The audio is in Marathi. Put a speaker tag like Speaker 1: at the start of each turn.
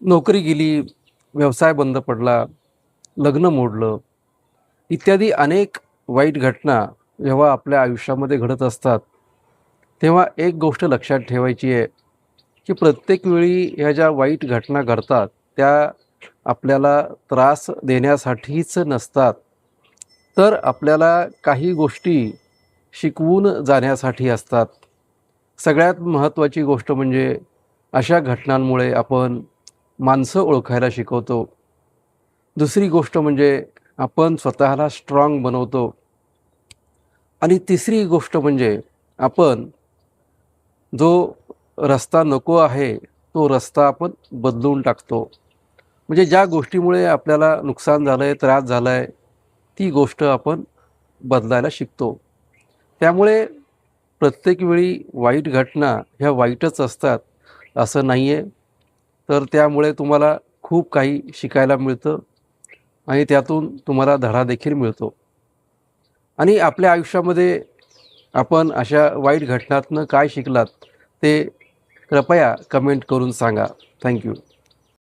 Speaker 1: नोकरी गेली, व्यवसाय बंद पडला, लग्न मोडलं, इत्यादी अनेक वाईट घटना जेव्हा आपल्या आयुष्यामध्ये घडत असतात, तेव्हा एक गोष्ट लक्षात ठेवायची आहे, की प्रत्येक वेळी ह्या ज्या वाईट घटना घडतात, त्या आपल्याला त्रास देण्यासाठीच नसतात, तर आपल्याला काही गोष्टी शिकवून जाण्यासाठी असतात. सगळ्यात महत्त्वाची गोष्ट म्हणजे अशा घटनांमुळे आपण माणसं ओळखायला शिकवतो. दुसरी गोष्ट म्हणजे आपण स्वतःला स्ट्राँग बनवतो आणि तिसरी गोष्ट म्हणजे आपण जो रस्ता नको आहे, तो रस्ता आपण बदलून टाकतो. म्हणजे ज्या गोष्टीमुळे आपल्याला नुकसान झालं आहे, त्रास झाला आहे, ती गोष्ट आपण बदलायला शिकतो. त्यामुळे प्रत्येक वेळी वाईट घटना ह्या वाईटच असतात असं नाही आहे. तर त्यामुळे तुम्हाला खूप काही शिकायला मिळतं आणि त्यातून तुम्हाला धडा देखील मिळतो. आणि आपल्या आयुष्यामध्ये आपण अशा वाईट घटनातनं काय शिकलात ते कृपया कमेंट करून सांगा. Thank you.